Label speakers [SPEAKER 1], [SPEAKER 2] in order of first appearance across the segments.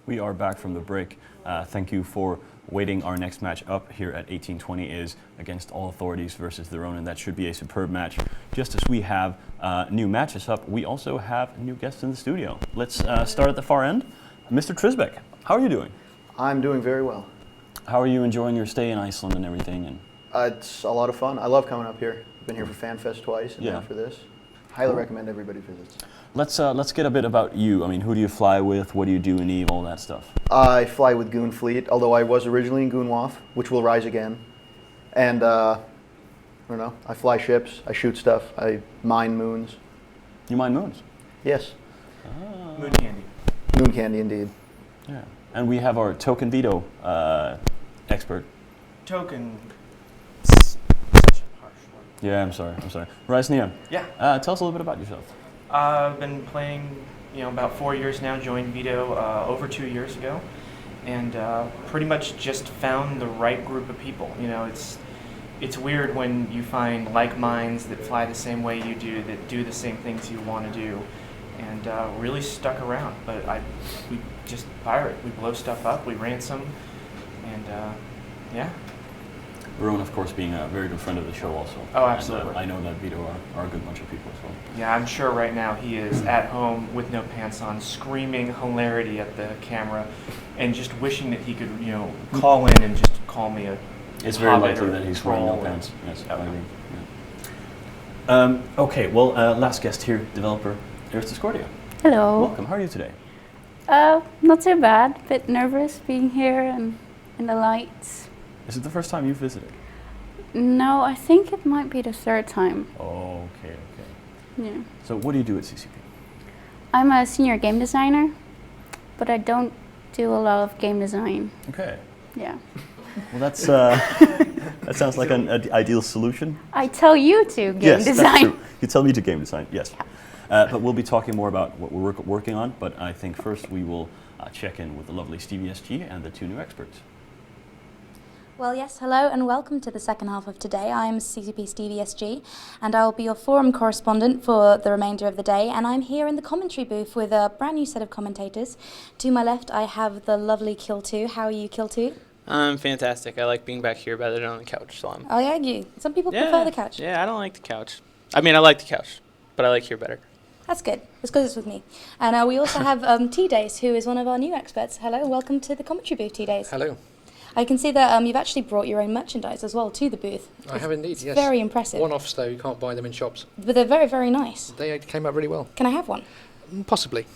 [SPEAKER 1] We are back from the break. Thank you for waiting. Our next match up here at 1820 is against All Authorities versus the Ronin. That should be a superb match. Just as we have new matches up, we also have new guests in the studio. Let's start at the far end. Mr. Trisbeck, how are you doing?
[SPEAKER 2] I'm doing very well.
[SPEAKER 1] How are you enjoying your stay in Iceland and everything? And
[SPEAKER 2] it's a lot of fun. I love coming up here. I've been here for FanFest twice and now for this. Highly recommend everybody visits.
[SPEAKER 1] Let's get a bit about you. I mean, who do you fly with? What do you do in Eve? All that stuff.
[SPEAKER 2] I fly with Goon Fleet, although I was originally in Goonwaf, which will rise again. And I don't know. I fly ships. I shoot stuff. I mine moons.
[SPEAKER 1] You mine moons?
[SPEAKER 2] Yes.
[SPEAKER 3] Moon candy.
[SPEAKER 2] Moon candy, indeed.
[SPEAKER 1] Yeah. And we have our token veto expert.
[SPEAKER 3] Token. Such a harsh word.
[SPEAKER 1] Yeah, I'm sorry. Rise Nia.
[SPEAKER 3] Yeah.
[SPEAKER 1] Tell us a little bit about yourself.
[SPEAKER 3] I've been playing, about 4 years now. Joined Vito over 2 years ago, and pretty much just found the right group of people. It's weird when you find like minds that fly the same way you do, that do the same things you want to do, and really stuck around. But we just pirate. We blow stuff up. We ransom, and yeah.
[SPEAKER 1] Rowan, of course, being a very good friend of the show also.
[SPEAKER 3] Oh, absolutely.
[SPEAKER 1] And, I know that Vito are a good bunch of people as well.
[SPEAKER 3] Yeah, I'm sure right now he is at home with no pants on, screaming hilarity at the camera, and just wishing that he could, call in and just call me a.
[SPEAKER 1] It's very
[SPEAKER 3] hobbit
[SPEAKER 1] likely
[SPEAKER 3] or
[SPEAKER 1] that he's wearing no
[SPEAKER 3] troll.
[SPEAKER 1] pants. Yes,
[SPEAKER 3] Okay.
[SPEAKER 1] I agree. Yeah. Okay, well, last guest here, developer Iris Discordia.
[SPEAKER 4] Hello.
[SPEAKER 1] Welcome. How are you today?
[SPEAKER 4] Not too bad. Bit nervous being here and in the lights.
[SPEAKER 1] Is it the first time you've visited?
[SPEAKER 4] No, I think it might be the third time.
[SPEAKER 1] Oh, okay.
[SPEAKER 4] Yeah.
[SPEAKER 1] So what do you do at CCP?
[SPEAKER 4] I'm a senior game designer, but I don't do a lot of game design.
[SPEAKER 1] Okay.
[SPEAKER 4] Yeah.
[SPEAKER 1] Well, that's that sounds like an ideal solution.
[SPEAKER 4] I tell you to game
[SPEAKER 1] Yes,
[SPEAKER 4] design.
[SPEAKER 1] that's true. You tell me to game design, yes. But we'll be talking more about what we're working on, but I think first we will check in with the lovely Stevie SG and the two new experts.
[SPEAKER 5] Well, yes, hello and welcome to the second half of today. I'm CCP Stevie SG and I'll be your forum correspondent for the remainder of the day, and I'm here in the commentary booth with a brand new set of commentators. To my left I have the lovely Kill2. How are you, Kill2?
[SPEAKER 6] I'm fantastic. I like being back here better than on the couch, so I'm...
[SPEAKER 5] Oh yeah, you. Some people prefer the couch.
[SPEAKER 6] Yeah, I don't like the couch. I mean, I like the couch, but I like here better.
[SPEAKER 5] That's good. It's because it's with me. And we also have T-Days, who is one of our new experts. Hello, welcome to the commentary booth, T-Days.
[SPEAKER 7] Hello.
[SPEAKER 5] I can see that you've actually brought your own merchandise as well to the booth.
[SPEAKER 7] I have indeed, yes.
[SPEAKER 5] Very impressive.
[SPEAKER 7] One-offs though, you can't buy them in shops.
[SPEAKER 5] But they're very, very nice.
[SPEAKER 7] They came out really well.
[SPEAKER 5] Can I have one?
[SPEAKER 7] Possibly.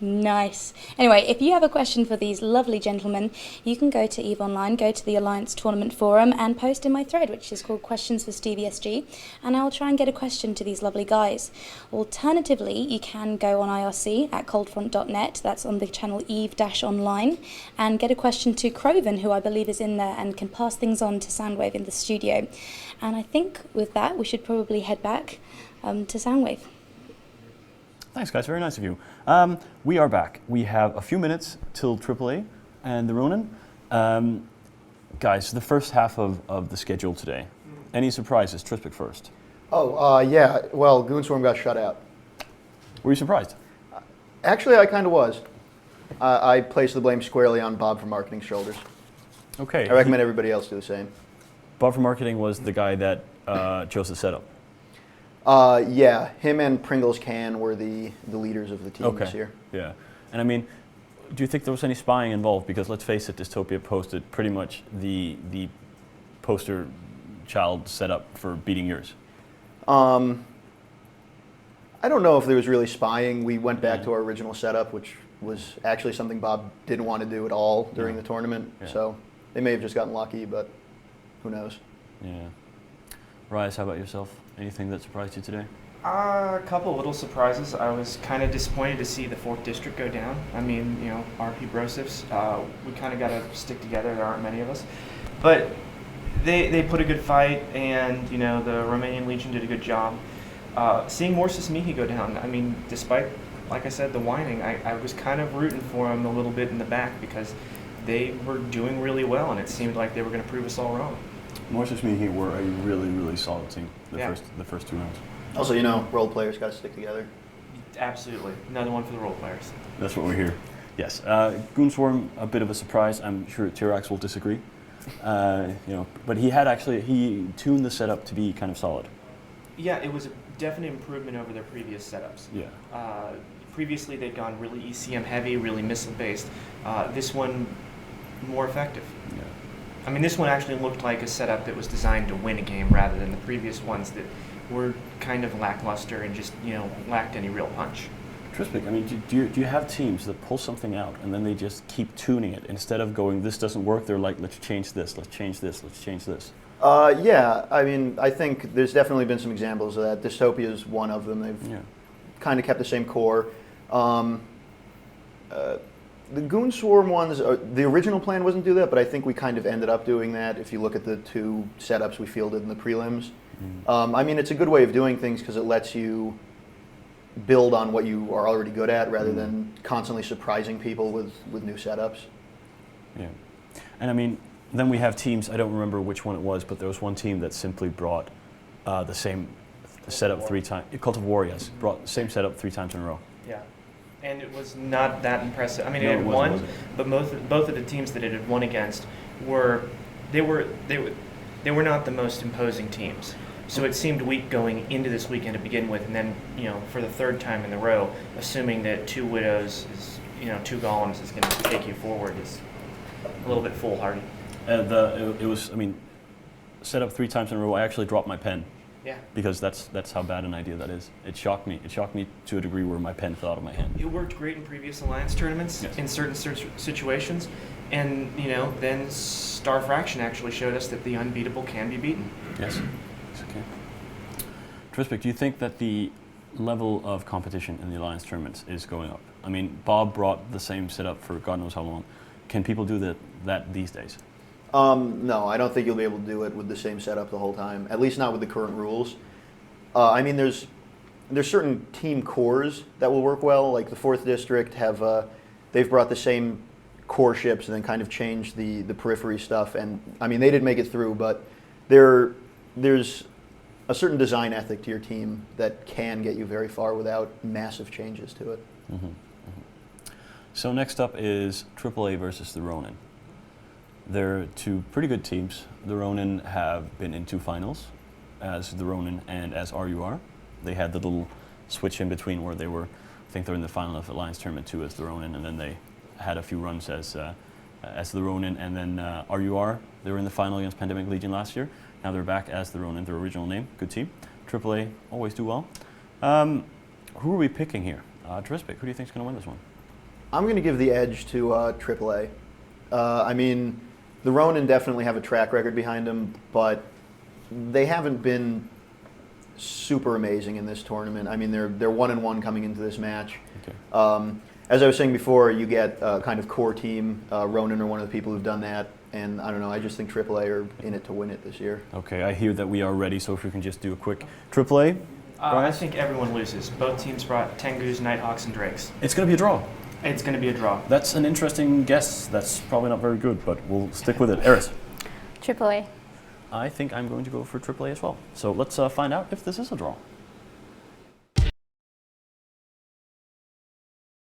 [SPEAKER 5] Nice. Anyway, if you have a question for these lovely gentlemen, you can go to EVE Online, go to the Alliance Tournament Forum and post in my thread, which is called Questions for Stevie SG, and I'll try and get a question to these lovely guys. Alternatively, you can go on IRC at coldfront.net, that's on the channel EVE-Online, and get a question to Croven, who I believe is in there and can pass things on to Soundwave in the studio. And I think with that, we should probably head back to Soundwave.
[SPEAKER 1] Thanks, guys. Very nice of you. We are back. We have a few minutes till AAA and the Ronin. Guys, the first half of the schedule today. Any surprises? Trisbeck first.
[SPEAKER 2] Yeah. Well, Goonswarm got shut out.
[SPEAKER 1] Were you surprised?
[SPEAKER 2] Actually, I kind of was. I placed the blame squarely on Bob from Marketing's shoulders.
[SPEAKER 1] Okay.
[SPEAKER 2] I recommend everybody else do the same.
[SPEAKER 1] Bob from Marketing was the guy that chose the setup.
[SPEAKER 2] Yeah, him and Pringles Can were the leaders of the team this year.
[SPEAKER 1] Yeah. And I mean, do you think there was any spying involved? Because let's face it, Dystopia posted pretty much the poster child setup for beating yours.
[SPEAKER 2] I don't know if there was really spying. We went back to our original setup, which was actually something Bob didn't want to do at all during the tournament.
[SPEAKER 1] Yeah.
[SPEAKER 2] So they may have just gotten lucky, but who knows?
[SPEAKER 1] Yeah. Rise, how about yourself? Anything that surprised you today?
[SPEAKER 3] A couple little surprises. I was kind of disappointed to see the 4th District go down. I mean, RP Brosifs, we kind of got to stick together. There aren't many of us. But they put a good fight, and, the Romanian Legion did a good job. Seeing Morsis Mihi go down, I mean, despite, like I said, the whining, I was kind of rooting for them a little bit in the back because they were doing really well, and it seemed like they were going to prove us all wrong.
[SPEAKER 1] Morsis Mihi were a really, really solid team the first 2 rounds.
[SPEAKER 2] Also, role players got to stick together.
[SPEAKER 3] Absolutely. Another one for the role players.
[SPEAKER 1] That's what we're here. Yes, Goonswarm, a bit of a surprise. I'm sure Tirax will disagree. But he tuned the setup to be kind of solid.
[SPEAKER 3] Yeah, it was a definite improvement over their previous setups.
[SPEAKER 1] Yeah.
[SPEAKER 3] Previously, they'd gone really ECM heavy, really missile based. This one, more effective.
[SPEAKER 1] Yeah.
[SPEAKER 3] I mean, this one actually looked like a setup that was designed to win a game rather than the previous ones that were kind of lackluster and just, lacked any real punch.
[SPEAKER 1] Trispic, I mean, do you have teams that pull something out and then they just keep tuning it instead of going, this doesn't work? They're like, let's change this, let's change this, let's change this.
[SPEAKER 2] Yeah, I mean, I think there's definitely been some examples of that. Dystopia is one of them. They've kind of kept the same core. The Goonswarm ones, the original plan wasn't to do that, but I think we kind of ended up doing that if you look at the two setups we fielded in the prelims. I mean, it's a good way of doing things because it lets you build on what you are already good at rather than constantly surprising people with new setups.
[SPEAKER 1] Yeah. And I mean, then we have teams, I don't remember which one it was, but there was one team that simply brought the same setup 3 times. Cult of War, yes. Brought the same setup 3 times in a row.
[SPEAKER 3] Yeah. And it was not that impressive. I mean,
[SPEAKER 1] No,
[SPEAKER 3] it
[SPEAKER 1] it
[SPEAKER 3] had
[SPEAKER 1] wasn't,
[SPEAKER 3] won,
[SPEAKER 1] was it?
[SPEAKER 3] but both of the teams that it had won against were not the most imposing teams. So it seemed weak going into this weekend to begin with, and then for the 3rd time in a row, assuming that 2 Widows is 2 Golems is going to take you forward is a little bit foolhardy.
[SPEAKER 1] It was, I mean, set up 3 times in a row. I actually dropped my pen.
[SPEAKER 3] Yeah.
[SPEAKER 1] Because that's how bad an idea that is. It shocked me. It shocked me to a degree where my pen fell out of my hand.
[SPEAKER 3] It worked great in previous Alliance tournaments in certain situations, and then Star Fraction actually showed us that the unbeatable can be beaten.
[SPEAKER 1] Yes. It's okay. Trispic, do you think that the level of competition in the Alliance tournaments is going up? I mean, Bob brought the same setup for God knows how long. Can people do that these days?
[SPEAKER 2] No, I don't think you'll be able to do it with the same setup the whole time, at least not with the current rules. I mean, there's certain team cores that will work well, like the 4th District they've brought the same core ships and then kind of changed the periphery stuff, and I mean, they did make it through, but there's a certain design ethic to your team that can get you very far without massive changes to it.
[SPEAKER 1] Mm-hmm. Mm-hmm. So next up is AAA versus the Ronin. They're 2 pretty good teams. The Ronin have been in 2 finals as the Ronin and as RUR. They had the little switch in between where I think they're in the final of Alliance Tournament 2 as the Ronin, and then they had a few runs as the Ronin, and then RUR, they were in the final against Pandemic Legion last year. Now they're back as the Ronin, their original name. Good team. AAA always do well. Who are we picking here? Trispic, who do you think is going to win this one?
[SPEAKER 2] I'm going to give the edge to AAA. I mean, the Ronin definitely have a track record behind them, but they haven't been super amazing in this tournament. I mean, they're 1-1 coming into this match.
[SPEAKER 1] Okay.
[SPEAKER 2] As I was saying before, you get kind of core team. Ronin are one of the people who've done that, and I don't know. I just think AAA are in it to win it this year.
[SPEAKER 1] Okay, I hear that we are ready, so if we can just do a quick AAA.
[SPEAKER 3] I think everyone loses. Both teams brought Tengus, Nighthawks, and Drakes.
[SPEAKER 1] It's going to be a draw.
[SPEAKER 3] It's going to be a draw.
[SPEAKER 1] That's an interesting guess. That's probably not very good, but we'll stick with it. Eris?
[SPEAKER 4] AAA.
[SPEAKER 1] I think I'm going to go for AAA as well. So let's find out if this is a draw.